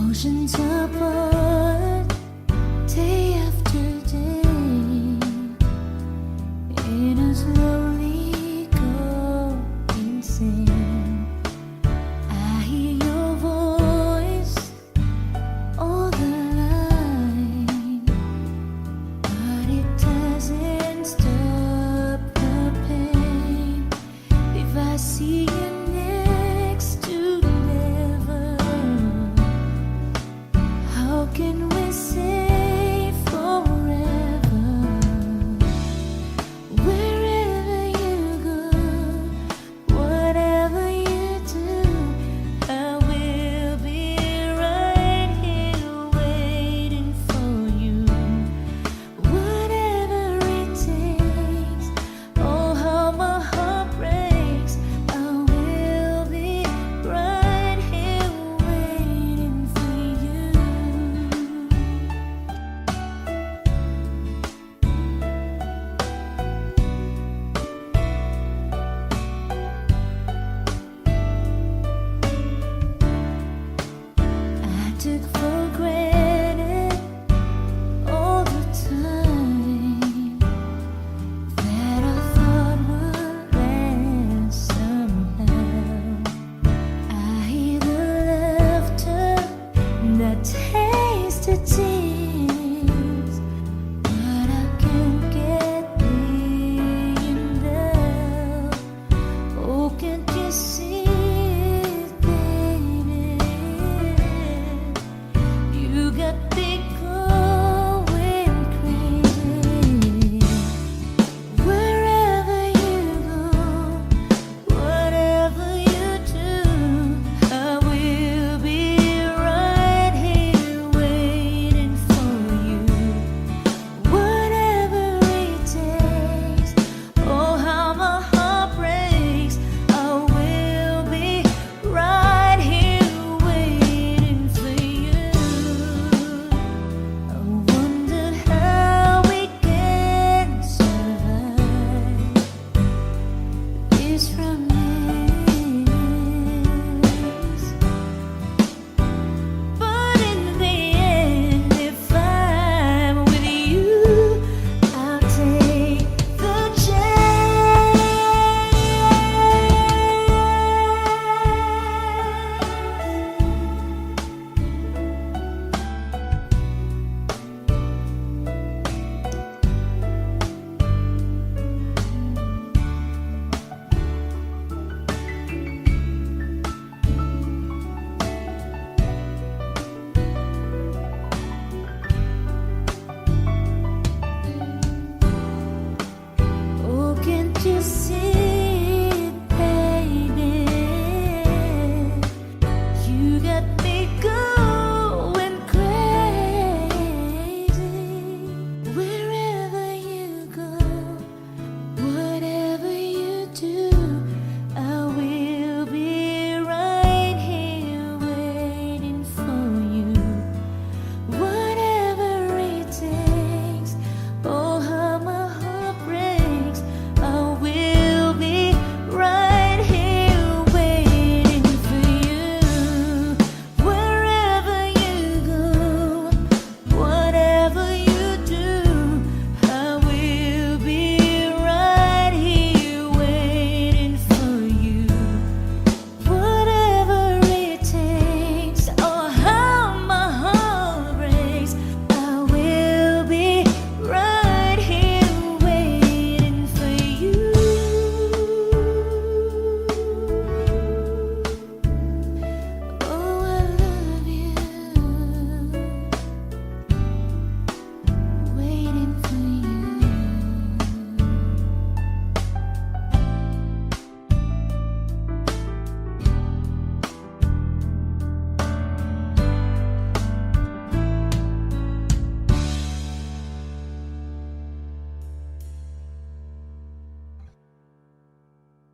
Oceans apart, day after day, in a slowly go insane. I hear your voice all the line, but it doesn't stop the pain. If I see you next to never, how can we say forever? Wherever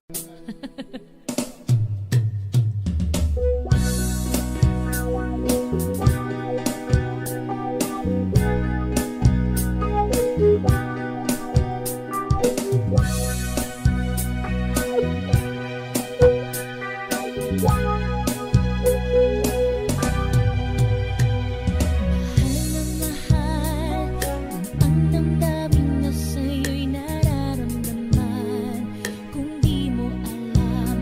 Mahal na mahal kung ang damdamin niya sa'yo'y nararamdaman. Kung di mo alam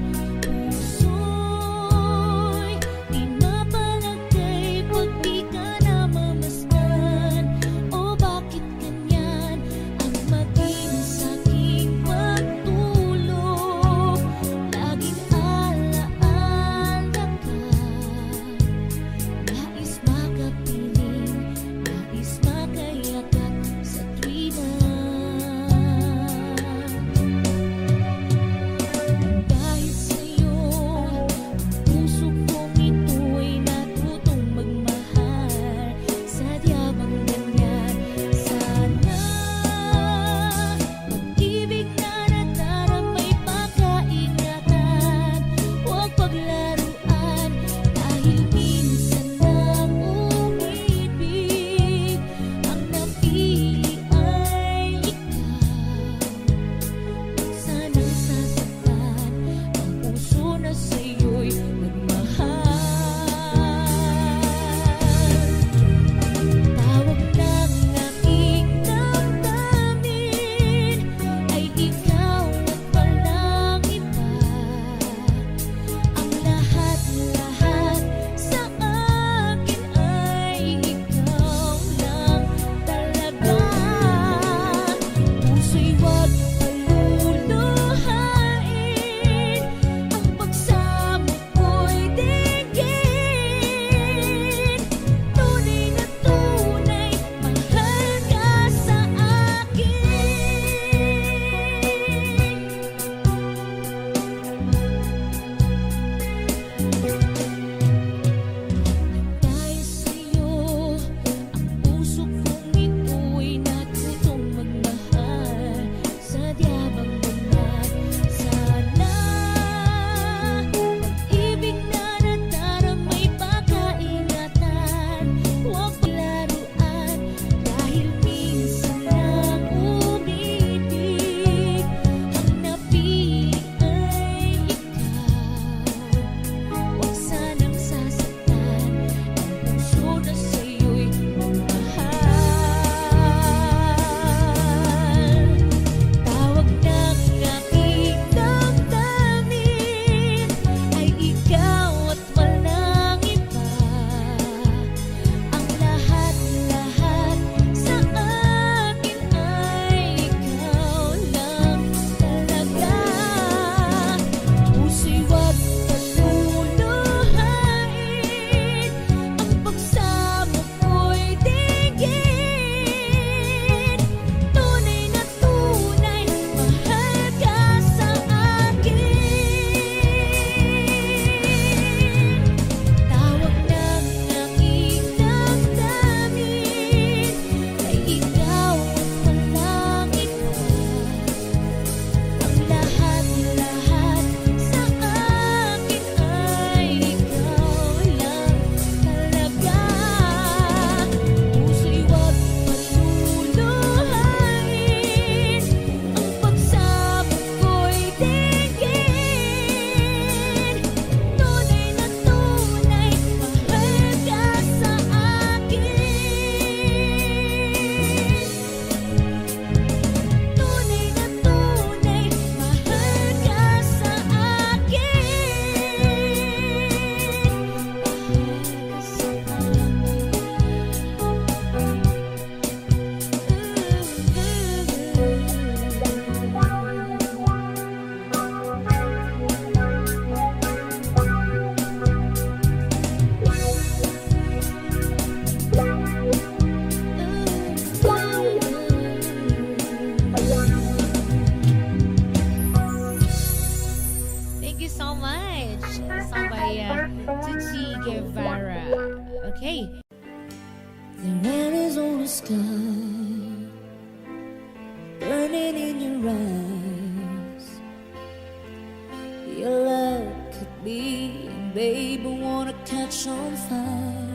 baby, wanna catch on fire.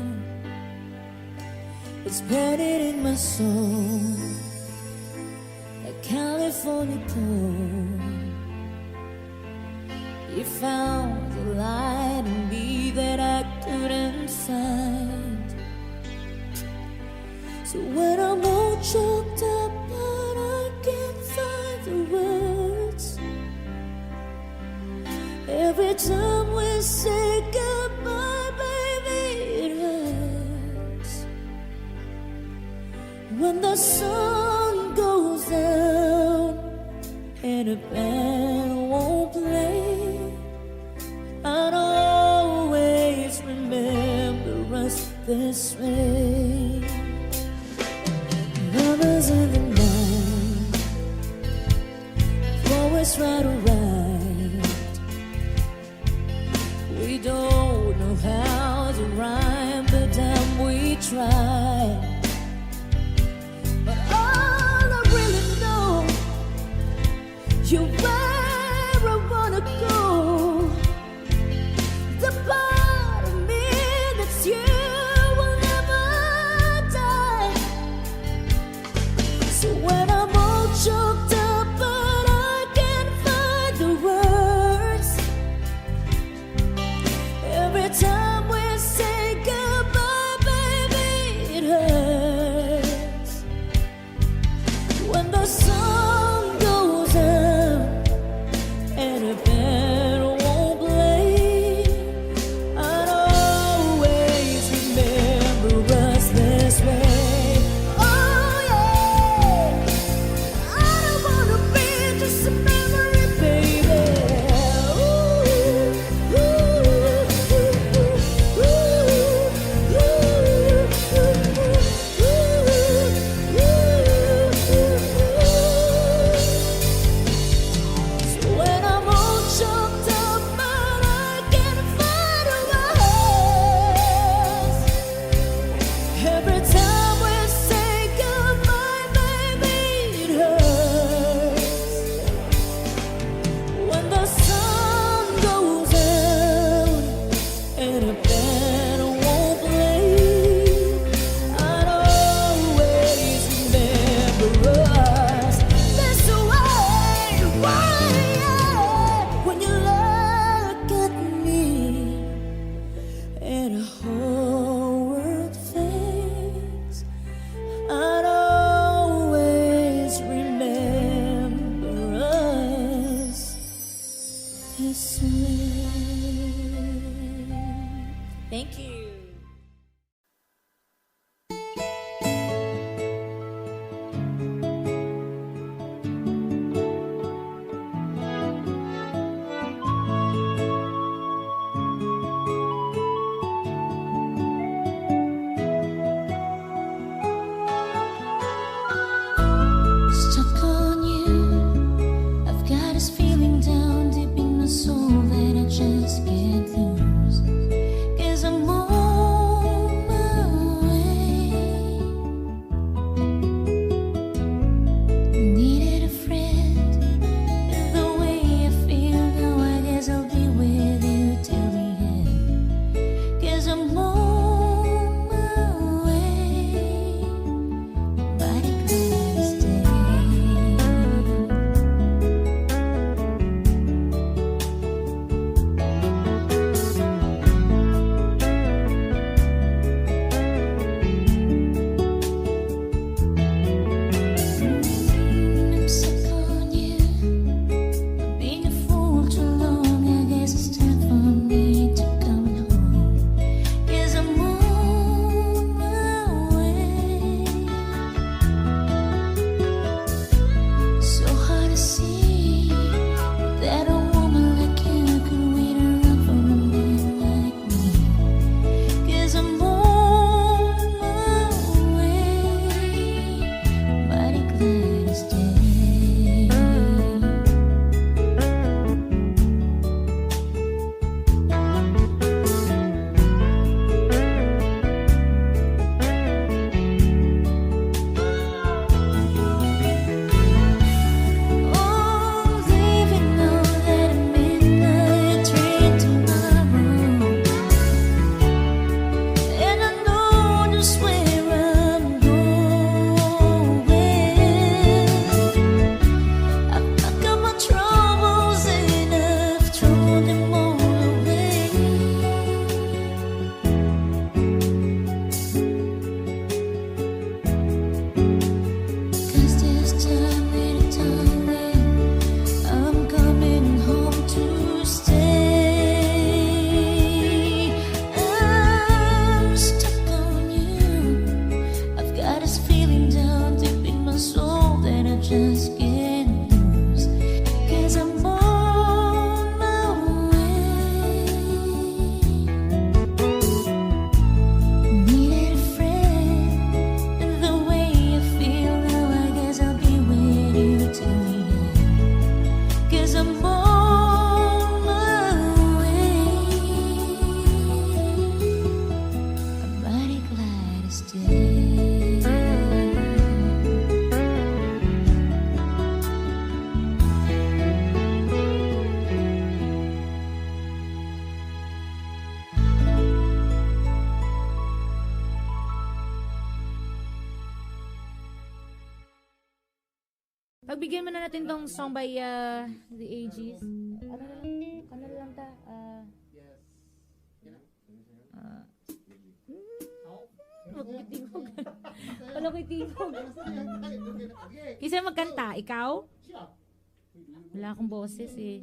It's planted in my soul, a California pole. You found the light in me that I couldn't find. So when I'm all choked up but I can't find the words, every time we say goodbye, baby, it hurts. When the sun goes down and a band won't play, I'd always remember us this way. Lovers in the night, always right or right. We don't know how to rhyme, but damn we try. But all I really know, you're where I wanna go. The part of me that's you will never die. So when I'm all choked up but I can't find the words, every time we say goodbye, baby, it hurts. When the sun goes out and a band won't play, I'd always remember us this way. Oh yeah, I don't wanna be just a memory, baby. So when I'm all choked up but I can't find a words, every time we say goodbye, baby, it hurts. When the sun goes out and a band won't play, I'd always remember us this way. Why? When you look at me and a whole world fades, I'd always remember us this way. Thank you. Stuck on you, I've got this feeling down deep in my soul that I just can't lose. 'Cause I'm more Bigyan mo na natin tong song by The Aegis. Ano lang ta? Magkitingog. Wala ko'y tingog. Kisa magkanta, ikaw? Wala akong boses eh.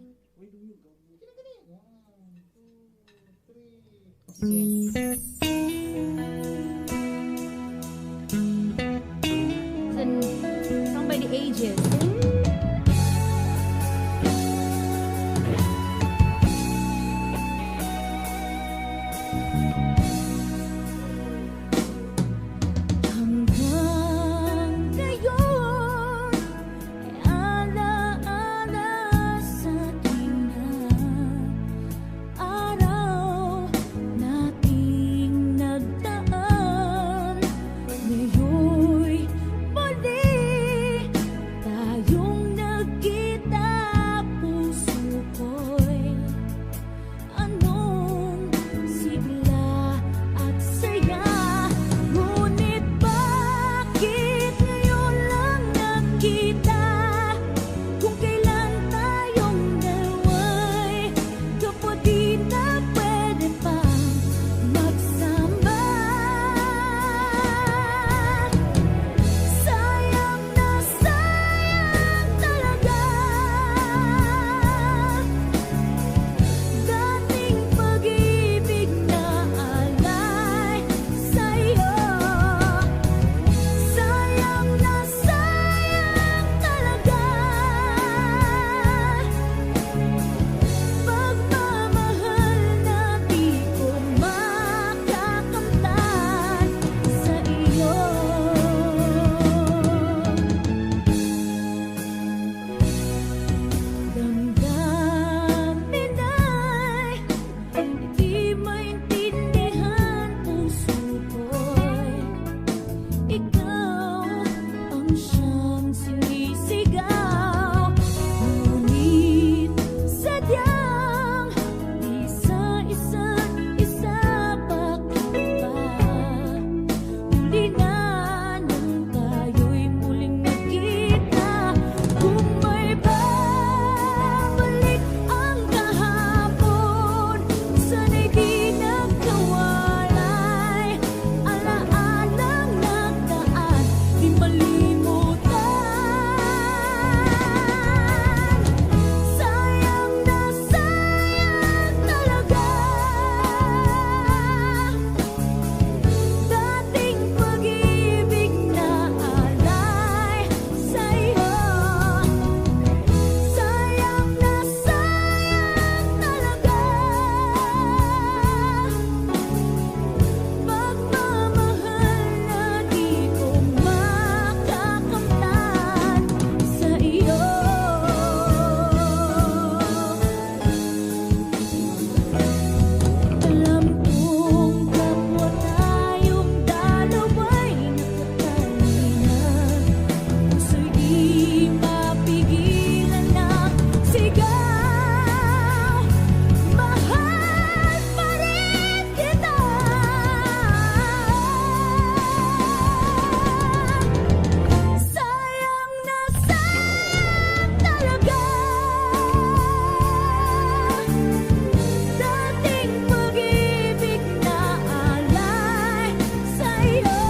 Sige. Song by The Aegis. Hanggang ngayon ay alaala sa ating araw nating nagdaan. Ngayon'y muli tayong nagkita, puso ko'y anong sigla at saya. Ngunit bakit ngayon lang nagkita, kung kailan tayong dalawa'y kapatid na pwede pang magsama. Sayang na sayang talaga dating pag-ibig na alay sa'yo. Sayang na sayang talaga pagmamahal na di ko makakamtan sa iyo. Damdamin ay hindi maintindihan, puso ko'y ikaw ang siyang sinisigaw. Ngunit sadyang di sa isa't isa, bakit ba huli na nang tayo'y muling nagkita? Kung may babalik ang kahapon, sana'y di nagkawalay. Alaalang nagdaan, di malimutan. Sayang na sayang talaga dating pag-ibig na alay sa'yo. Sayang na sayang talaga pagmamahal na di ko makakamtan sa iyo. Alam kong kapwa tayong dalawa'y nakatalina, puso'y di mapigilan ng sigaw. Mahal pa rin kita. Sayang na sayang talaga dating pag-ibig na alay sa'yo.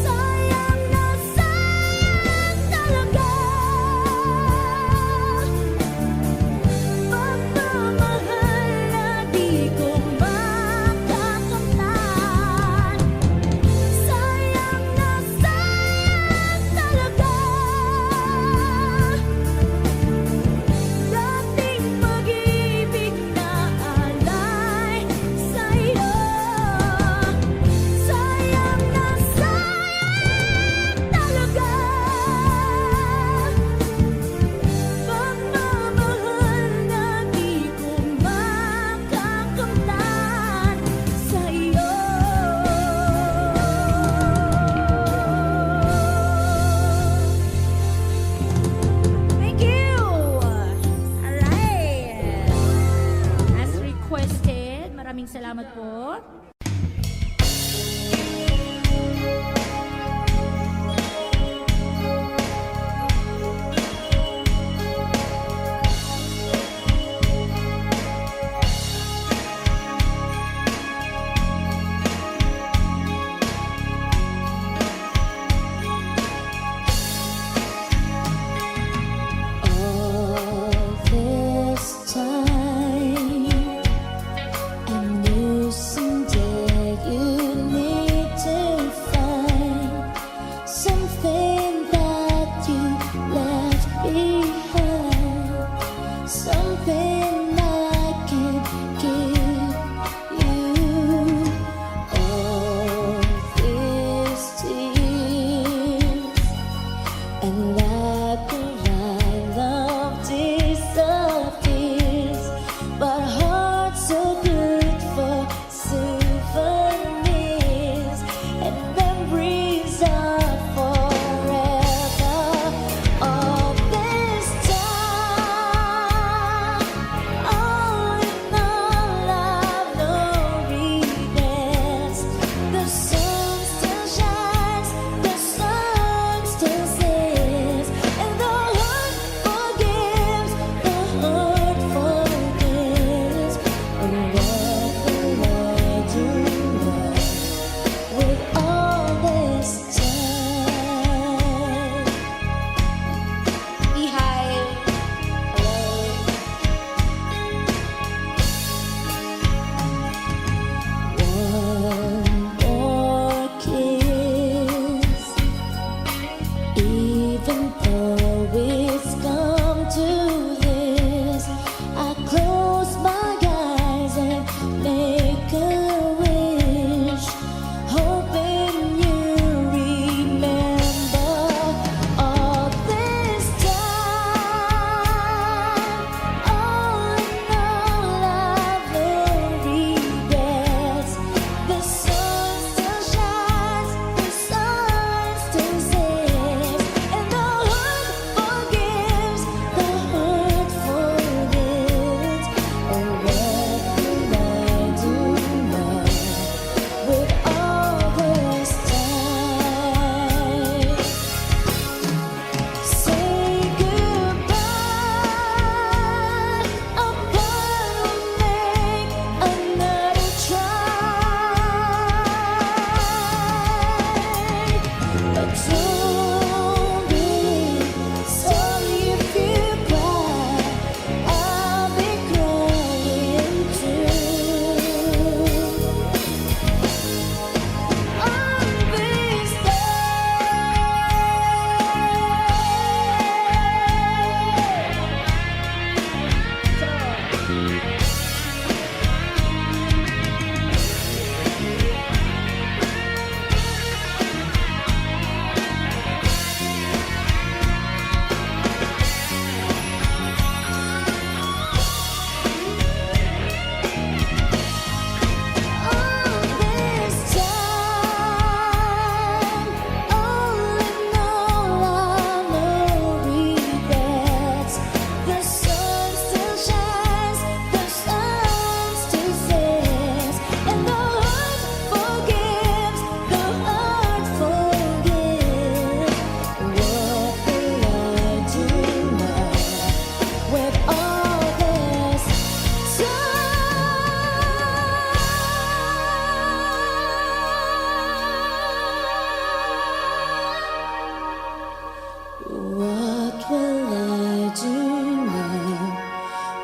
Sayang na sayang talaga pagmamahal na di ko makakamtan. Sayang na sayang talaga dating pag-ibig na alay sa'yo. Sayang na sayang talaga pagmamahal na di ko makakamtan sa iyo. Thank you! Alright! As requested, maraming salamat po.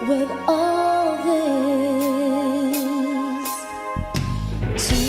with all this time.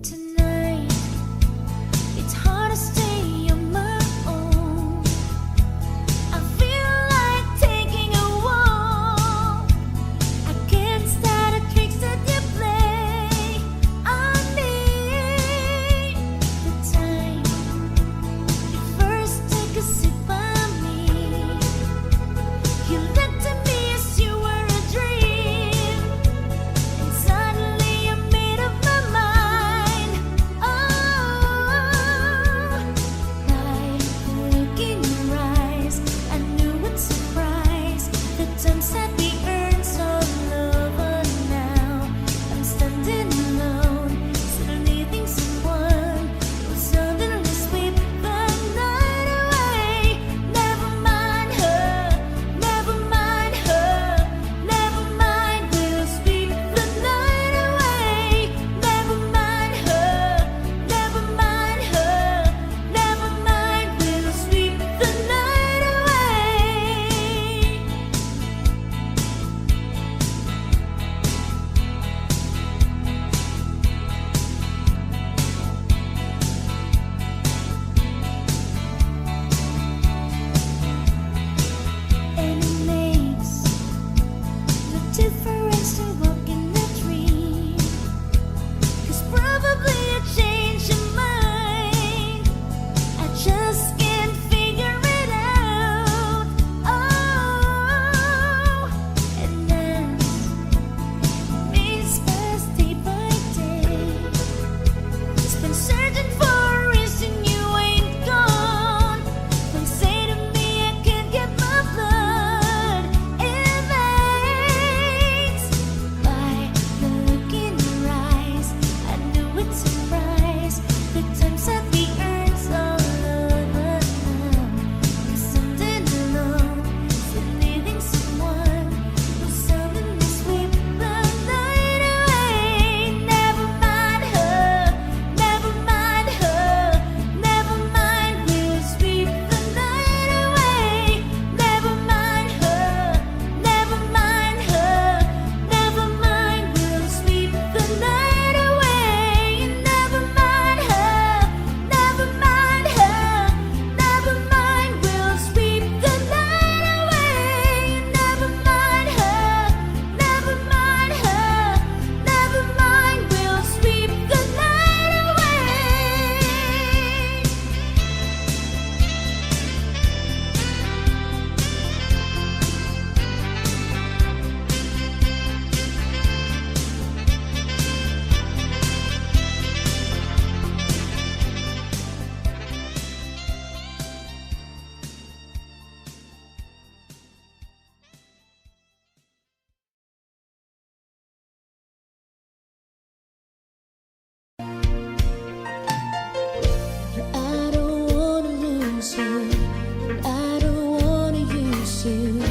Tonight, it's hard to stay on my own. I feel like taking a walk. I can't stand the tricks that you play on me. The time you first took a sip of me, you looked at me as you were a dream, and suddenly I'm made up my mind. Oh, by the look in your eyes, I knew with surprise the times that we earned so low, but now I'm standing alone, still needing someone who suddenly sweep the night away. Never mind her, never mind her, never mind, we'll sweep the night away. Never mind her, never mind her, never mind, we'll sweep the night away. And it makes no difference to walk in a dream, 'cause probably I changed your mind. I just can't figure it out. Oh, and as minutes pass day by day, it's been searching for a reason you ain't gone. Don't say to me I can't get my blood in veins. By the look in your eyes, I knew with surprise the times that we earned so low, but now I'm standing alone, still needing someone who suddenly sweep the night away. Never mind her, never mind her, never mind, we'll sweep the night away. Never mind her, never mind her, never mind, we'll sweep the night away. Never mind her, never mind her, never mind, we'll sweep the night away. Never mind her, never mind her, never mind, we'll sweep the night I don't wanna lose you, I don't wanna use you,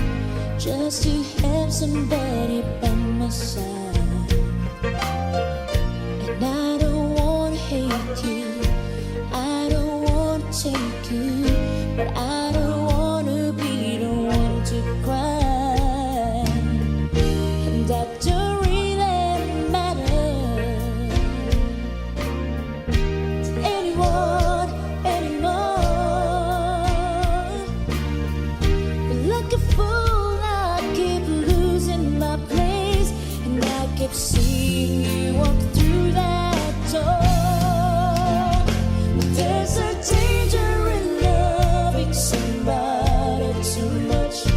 just to have somebody by my side. And I don't wanna hate you, I don't wanna take you, but I don't wanna be the one to cry. seeing you walk through that door. There's a danger in loving somebody too much,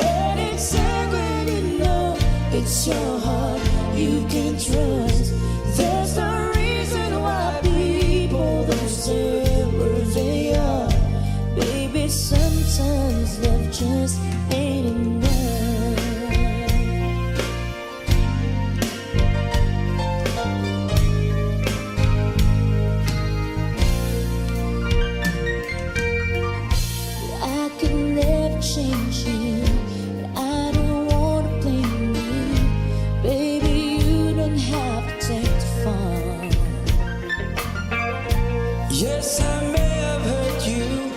and it's sad when you know it's your heart you can trust. There's no reason why people don't say where they are. Baby, sometimes love just ain't enough. I could never change you, but I don't wanna blame you. Baby, you don't have to take the fall. Yes, I may have hurt you,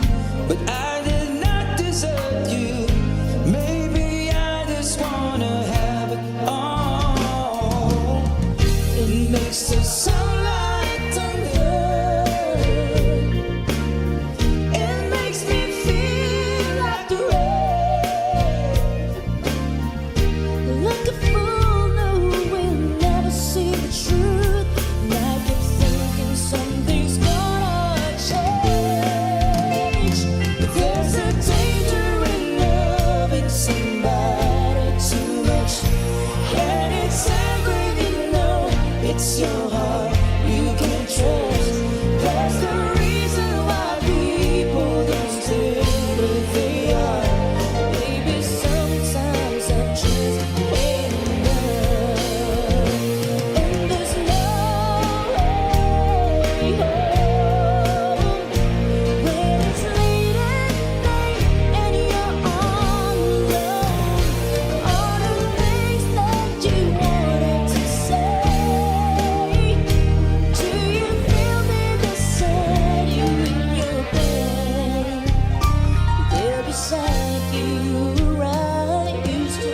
but I did not desert you. Maybe I just wanna have it all. It makes the sunlight thunder. It makes me feel like the rain. Like a fool, no, will never see the truth. And I keep thinking something's gonna change. But there's a danger in loving somebody too much, and it's sad when you know it's your heart you can trust. That's the reason why people don't stay where they are. Maybe sometimes I just ain't enough, and there's no way home when it's late at night and you're all alone. All the things that you wanted to say. Do you feel me beside you in your bed? There beside you where I used to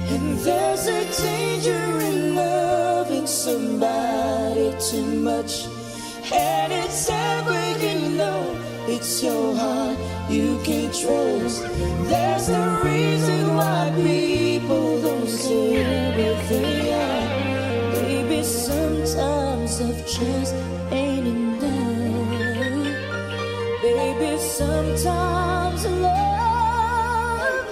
And there's a danger in loving somebody too much, and it's sad when you know it's your heart you can trust. There's no reason why people don't say where they are. Baby, sometimes love just ain't enough. Baby, sometimes love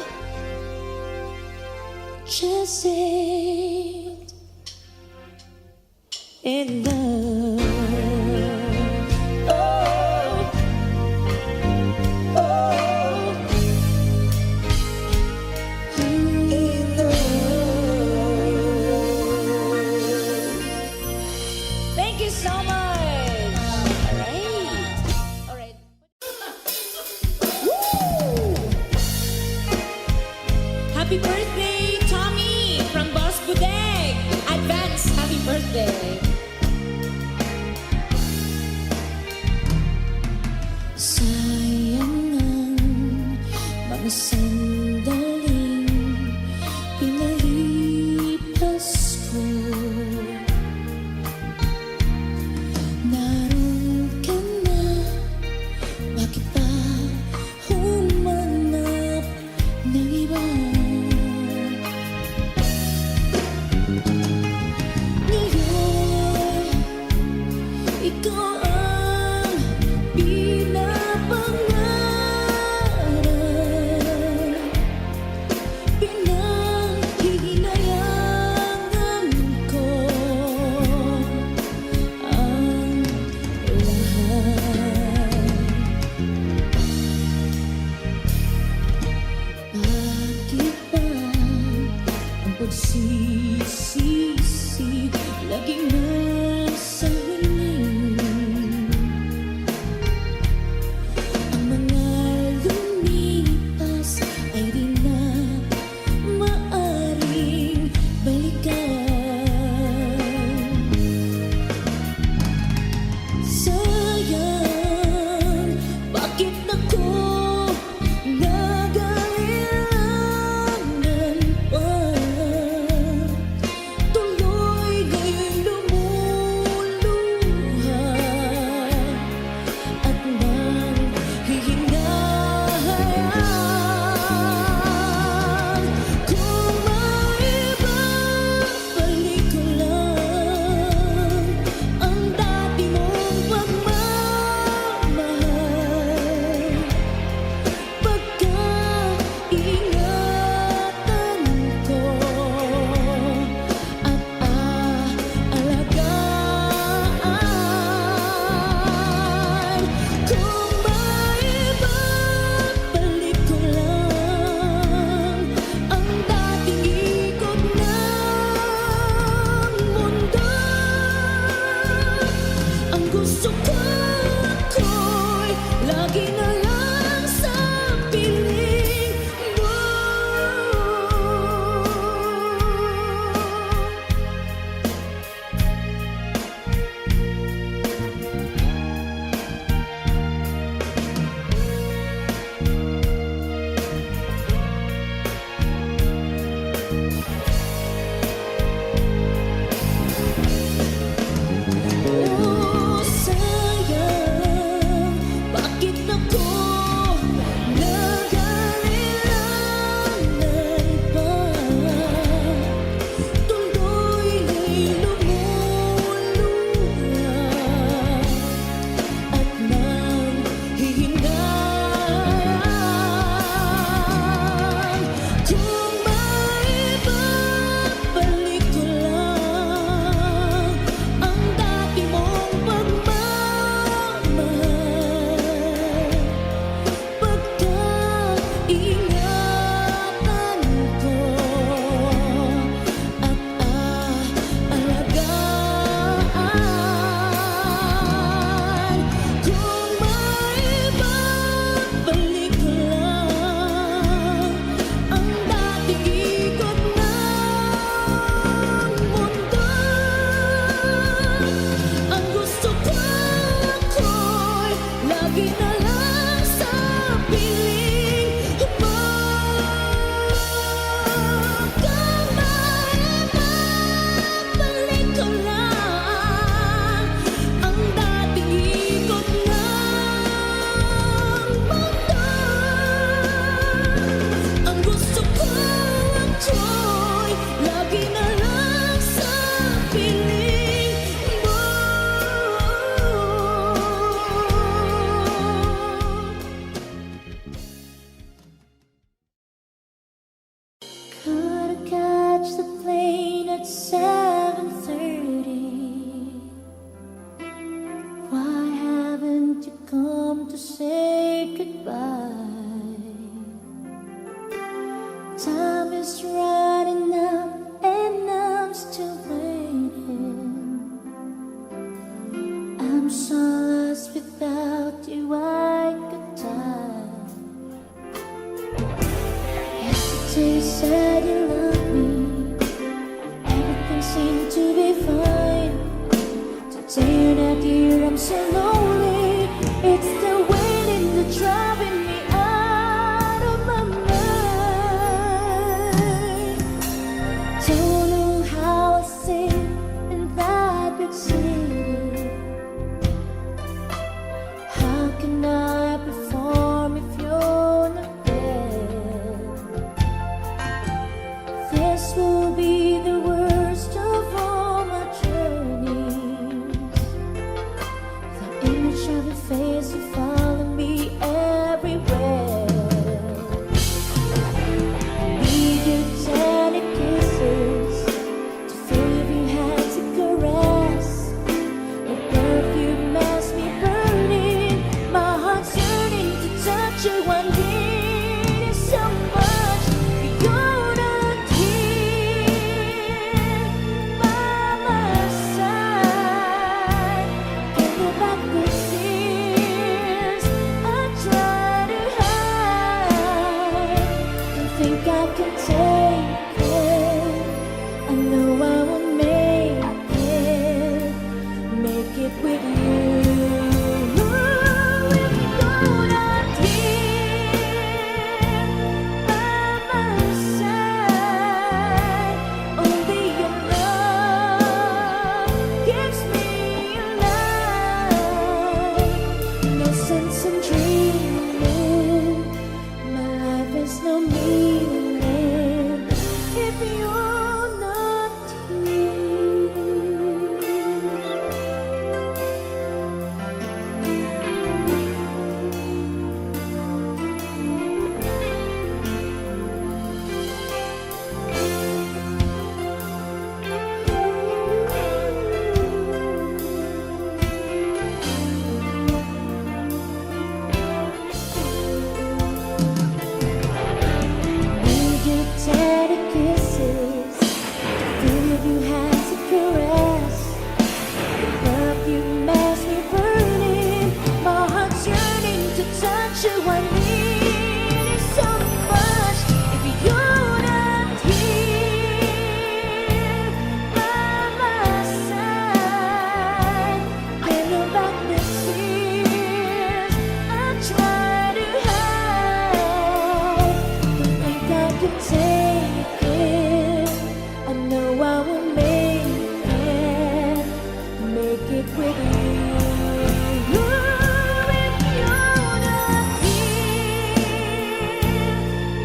just ain't enough. Oh, oh, enough. Thank you so much. All right. Happy birthday, Tommy from Boss Budeg. Advance happy birthday. Sayang ang mga sandaling pinalipas ko. Naroon ka na, bakit pa humanap ng iba? Ngayon, ikaw ang pinapangarap, pinanghihinayangan ko ang lahat. Bakit ba ang pagsisisi laging nasa huli? Ang mga lumipas ay di na maaring balikan. Sayang lagi na lang sa piling mo. Kung maibabalik ko lang ang dating ikot ng mundo, ang gusto ko ako'y lagi na lang sa piling mo. Could I catch the plane at 7:30? Why haven't you come to say goodbye? Time is running out and I'm still waiting. I'm so lost without you, I could die. Yesterday you said you loved me, everything seemed to be fine. Today you're not here, I'm so lonely. It's the waiting that's driving me out of my mind. Don't know how I sing in that big city. How can I perform if you're not there? This will be the worst of all my journeys. The image of your face will follow me everywhere. Need your tender kisses to feel your hands to caress. Your perfume has me burning, my heart's yearning to touch you. I need you so much, but you're not here by my side. Can't go back with tears I try to hide. Don't think I can take it. I know I won't make it with you. If you're not here by my side, only your love gives me life. No sense in dreaming, my life has no meaning if you're not Need your tender kisses to feel your hands to caress. The perfume has me burning, my heart's yearning to touch you. I need you so much. If you're not here by my side, can't go back with tears I try to hide. Don't think I can take it. I know I will make it with you. If you're not here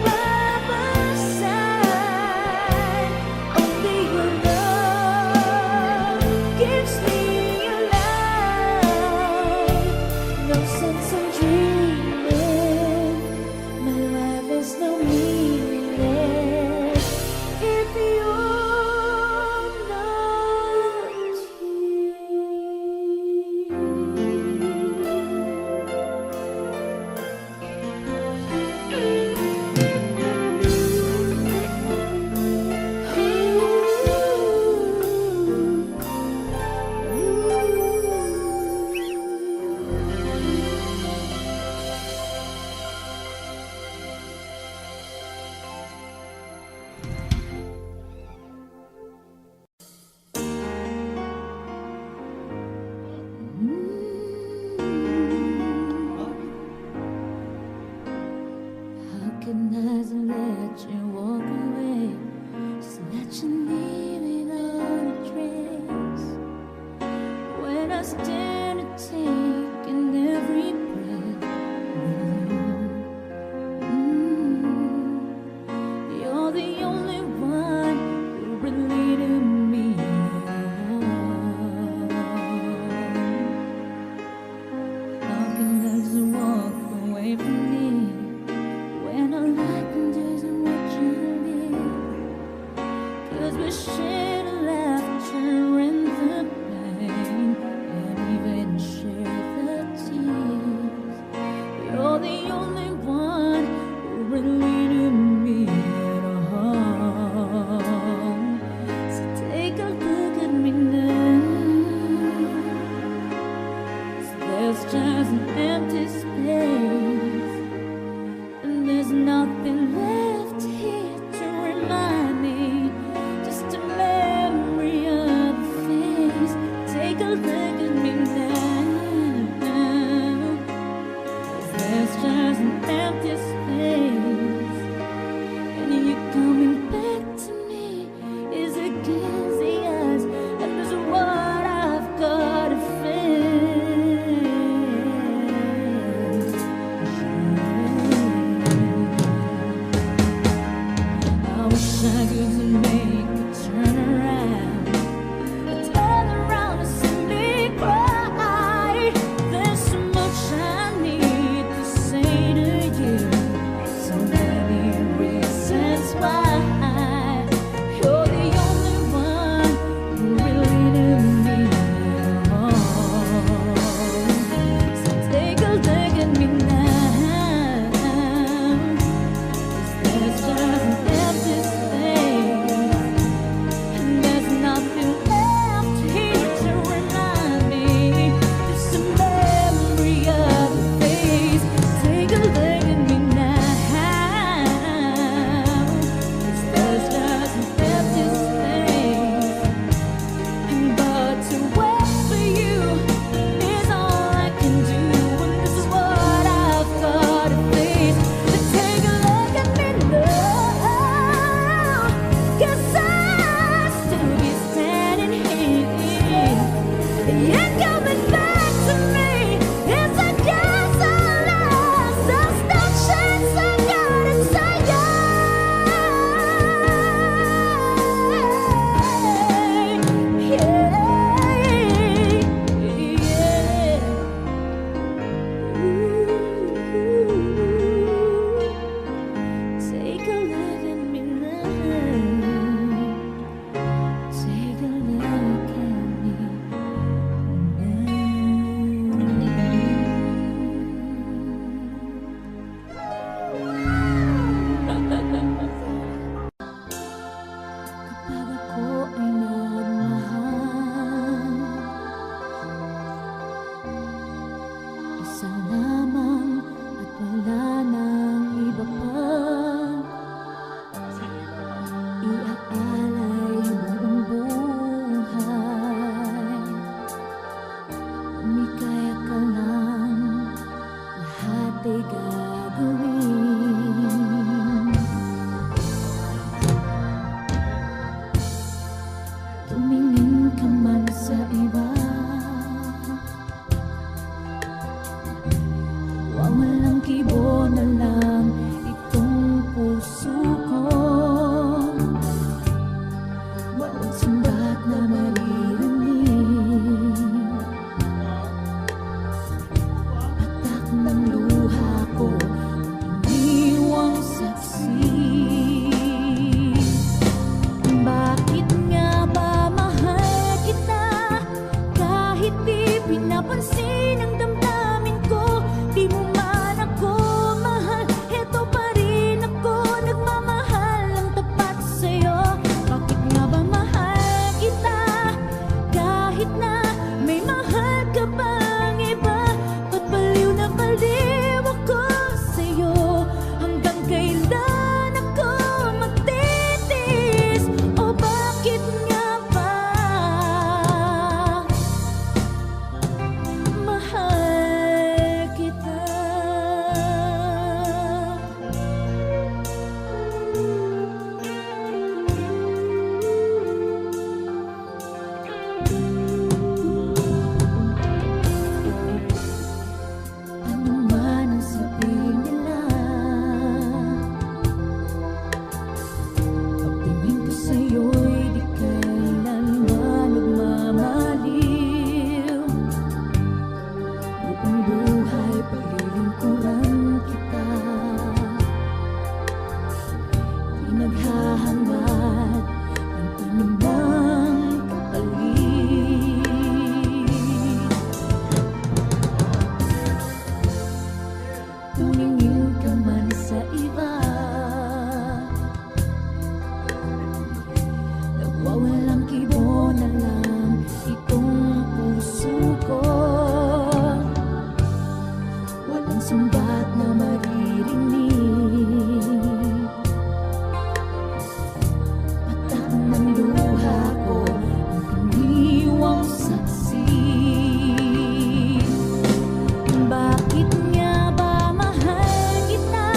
by my side, only your love gives me life. No sense in dreaming, my life has no meaning if you're not here. an empty space, and there's nothing left here to remind me. Just a memory of a face. Take a look at me now. There's just an empty space, and you coming back to me is against the odds, and this is what I've got to face. I wish I could make a turn around and see me cry. There's so much I need to say to you, so many reasons why. You're the only one who really knew me at all. So take a look at me now. There's just an empty space, and there's nothing left here to remind me. Just a memory of a face. Take a look at me now. There's just an empty space, but to wait for you is all I can do, and this is what I've got to face. So take a look at me now, 'cause I'll still be standing here. You're coming back to me. It's a guess I lost. There's no chance I got it. Say take a look at me now. Take a look at me Kapag ako ay nagmahal, isa lamang at wala nang iba pa. Iaalay ang buong buhay. Kung may kaya ka lang, lahat ay gagawin. Tumingin ka man sa iba, walang kibo na lang itong puso ko. Walang sumbat na maririnig, patak ng luha ko, iniwang saksi. Bakit nga ba mahal kita kahit di pinapansin ang damdamin ko? Di mo man ako mahal, eto pa rin ako nagmamahal ng tapat sa'yo. Bakit nga ba mahal kita kahit na may mahal ka bang iba? Ba't baliw na baliw ako sa'yo? Hanggang kailan ako magtitiis? O bakit nga ba mahal kita? Ano man ang sabihin nila, pagtingin ko sa'yo'y di kailanman nagmamaliw. Buong buhay paglilingkuran kita, di naghahangad ng anumang kapalit. Tumingin ka man sa iba, nagwawalang kibo na lang itong puso ko. Walang sumbat na maririnig. Patak ng luha ko ang kaniwang saksi. Bakit nga ba mahal kita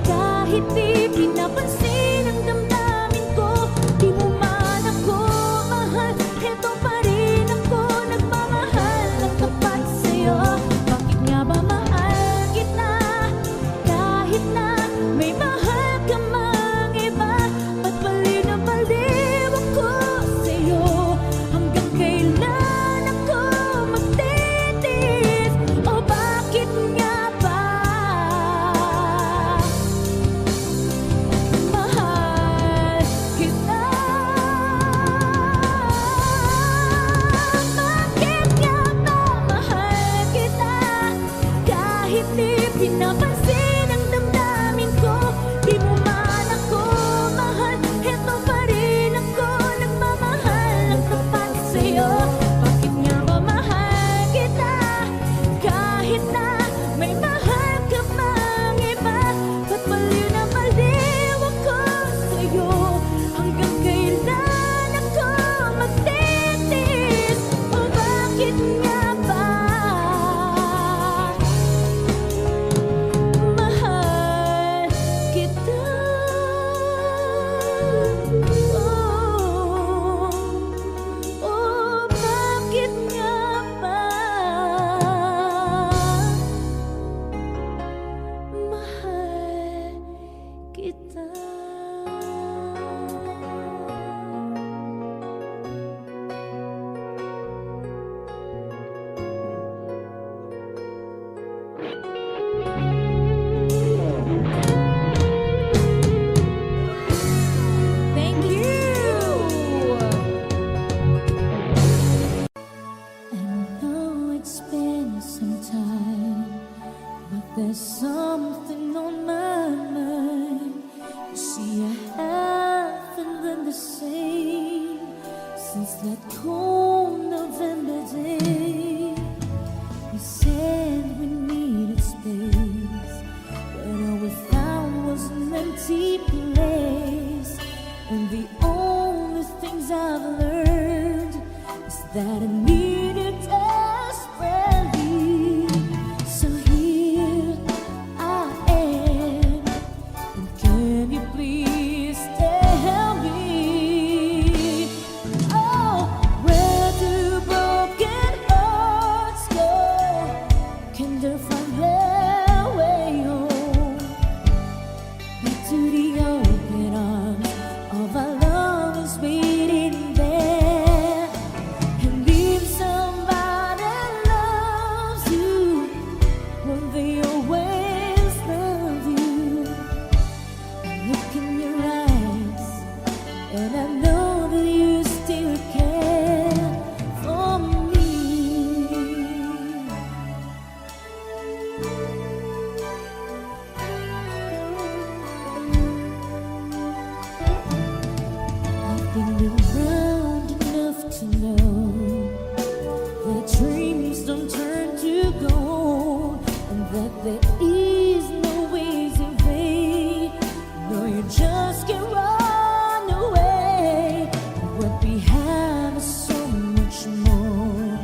kahit di pinapansin ang damdamin ko? Di mo man ako mahal, heto pa rin ako nagmamahal ng tapat sa'yo. Bakit nga ba mahal kita kahit na may mahal ka mang iba? Ba't baliw na baliw ako sa'yo? Hanggang kailan ako magtitiis? O bakit nga ba mahal kita? Bakit nga ba mahal kita kahit di pinapansin ang damdamin ko? Di mo man ako mahal, heto pa rin ako nagmamahal ng tapat sa'yo. Bakit nga ba mahal kita kahit na may mahal ka mang iba? Ba't baliw na baliw ako sa'yo? Hanggang kailan ako magtitiis? O bakit nga ba mahal kita? Bakit nga ba mahal kita? Thank you! I know it's been some time, but there's something on my mind. You see, I haven't been the same since that cold November day. We said we needed space, but all we found was an empty place. And the only things I've learned is that I need it desperately. So here I am, and can you please tell me, oh, where do broken hearts go? Can they find their way home? Back to the open arms of our lovers waiting there. And if somebody loves you, won't they always love you? I look in your eyes, and I know that you still care for me. I've been around enough to know that dreams don't turn to gold, and that there is no easy way. No, you just can't run away. What we have is so much more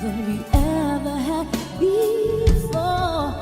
than we ever had before.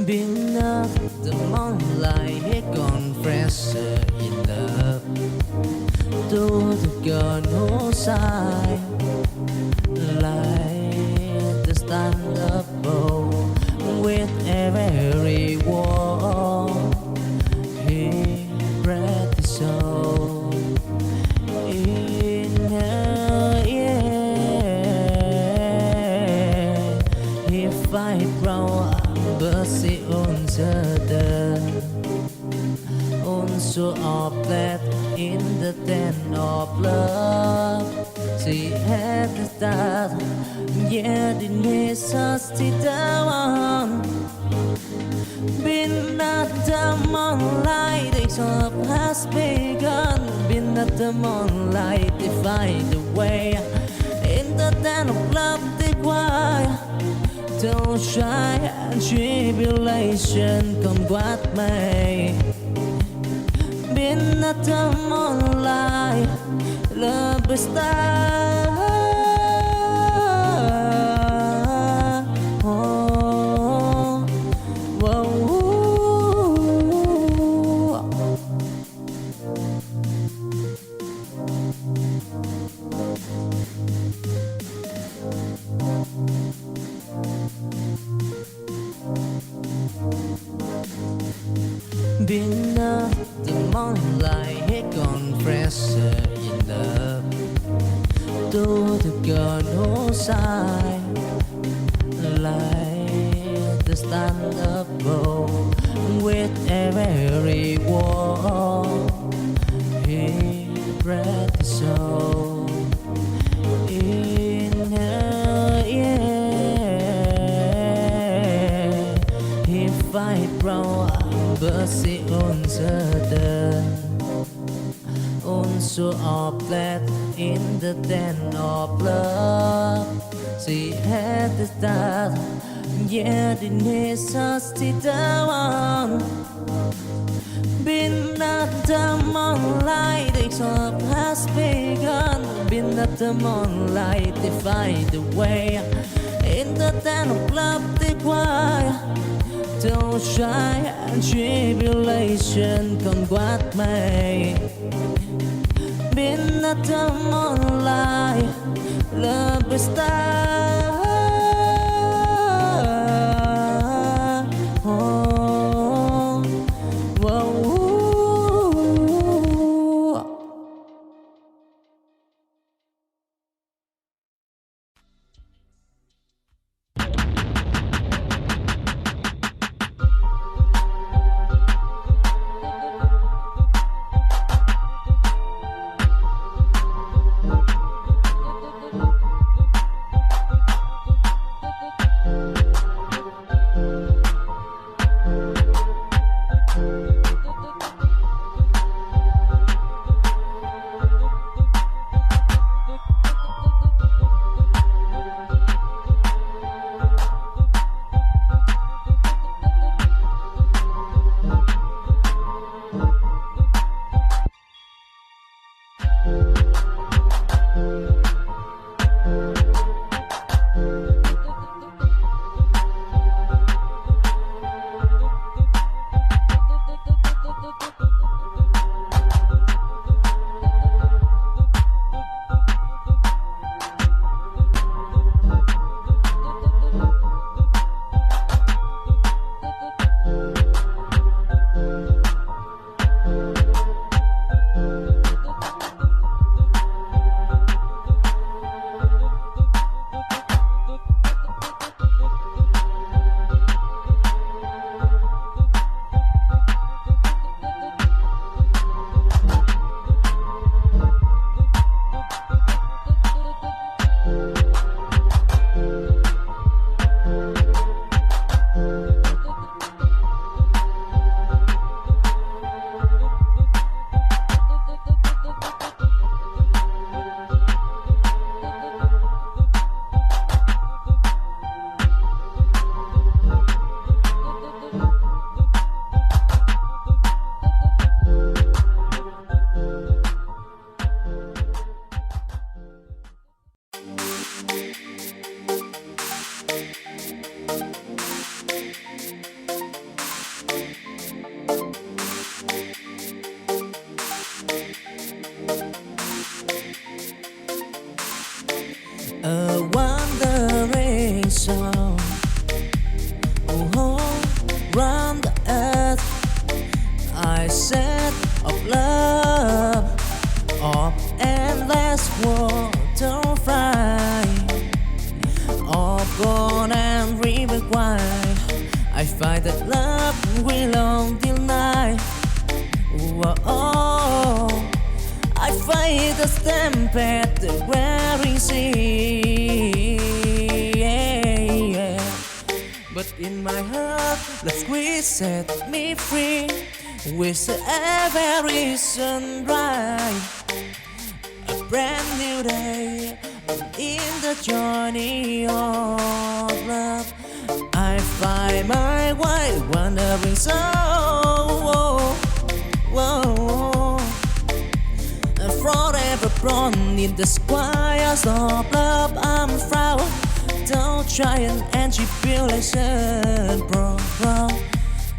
Beneath the moonlight, he confessed in love to the girl who sighed like the stand above. With every word, he breathed his soul in her ear. He fight wrong, but sie unser so oplet in the den of love. She had the start, yet it needs us to down. Been at the moonlight, the shop has begun. Been at the moonlight, they find the way. In the den of love, they cry. Don't shy and tribulation come what may. Been at the moonlight, love is star. Oh, whoa. Beneath the moonlight, he confessed in love to the girl who sighed like the stand above. With every word, he breathed his soul in her ear. He fight wrong, but sie unser so oplet in the den of love. She had the start, yet it needs us to down. Been at the moonlight, the shop has begun. Been at the moonlight, they find the way. In the den of love, they cry. Don't shy and tribulation come what may. Been at the moonlight, love is star. Oh, whoa. A wandering song, oh, round the earth. I said of love, of endless water flight, of gold and river wide. I find that love will long till night. Oh, I fight the stampede, the wearing sea. But in my heart, love's squeeze set me free. With every sunrise, a brand new day, in the journey of love, I find my way wandering soul. Forever born in the squires of love, I'm proud. Don't try and tribulation, bro.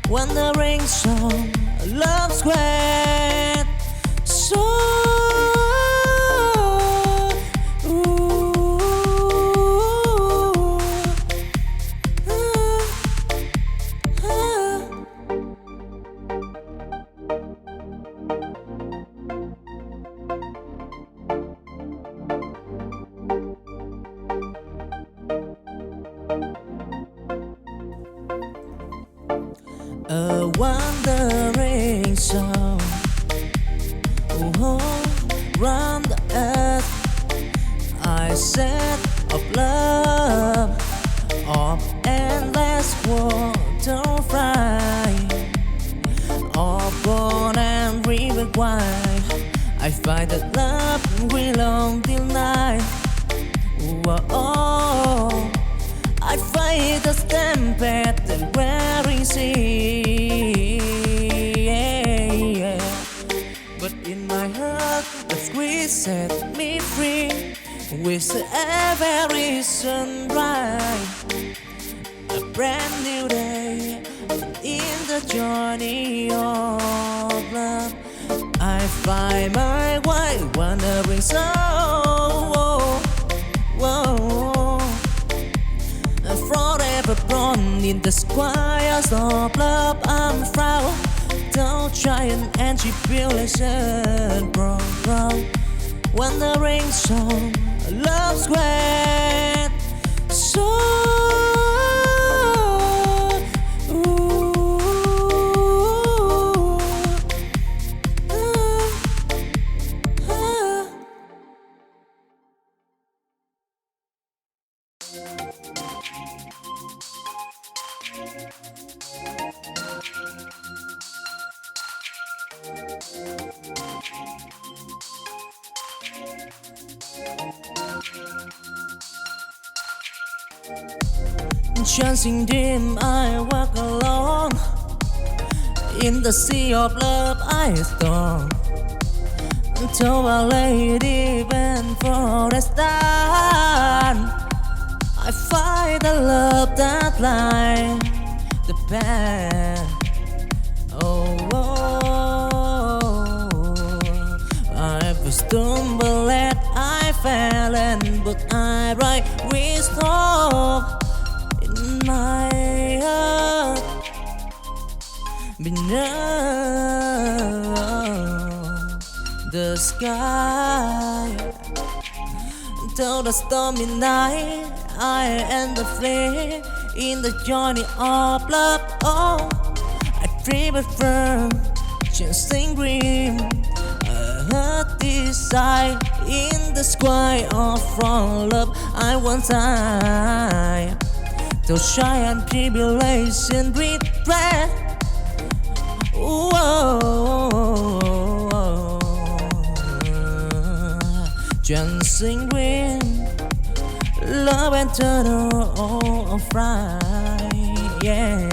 Wandering song, love square. So a wandering song, oh, round the earth. I said of love, of endless water flight, of gold and river wide. I find that love will long till night. Oh, I fight the stampede, the wearing sea. But in my heart, the squeeze set me free. With every sunrise, a brand new day, in the journey of love, I find my way wandering soul. Forever born in the squires of love, I'm proud. Don't try and tribulation, bro. Wandering song, love square. So chancing dim, I walk alone. In the sea of love, I storm. Until Our Lady bend for a stand, I find the love that lies the path. I stumbled and I fell, and but I write wisdom in my heart beneath the sky. Till the stormy night, I and the flame in the journey of love. Oh, I dream it firm, chasing green. I heard this sight in the sky of from love. I once I till shy and tribulation regret. Dancing green, love and turtle of fright, yeah.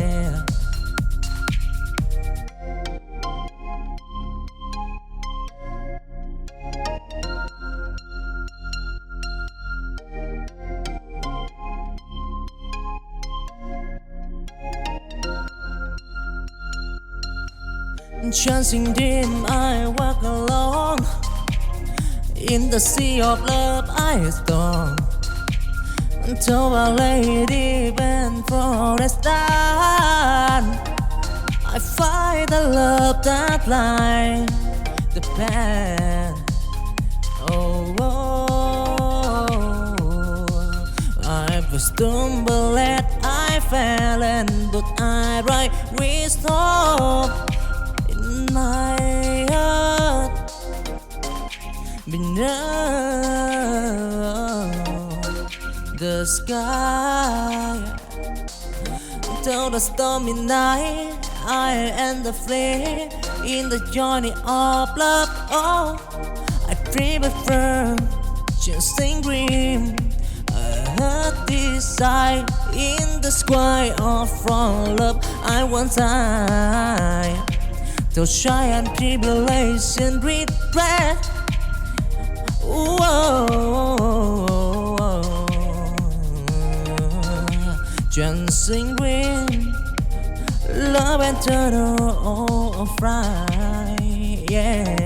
Chancing dim, I walk alone. In the sea of love, I storm. until I lay deep in forest land. I find the love that lies the path. Oh, I was stumbled and I fell, and but I write wisdom in my heart beneath the sky. Till the stormy night, I and the flame in the journey of love. Oh, I dream of firm, chasing dream. I heard this sight in the sky of from love. I want I to shy and tribulation regret. Chasing dream, love and turtle of fry, yeah.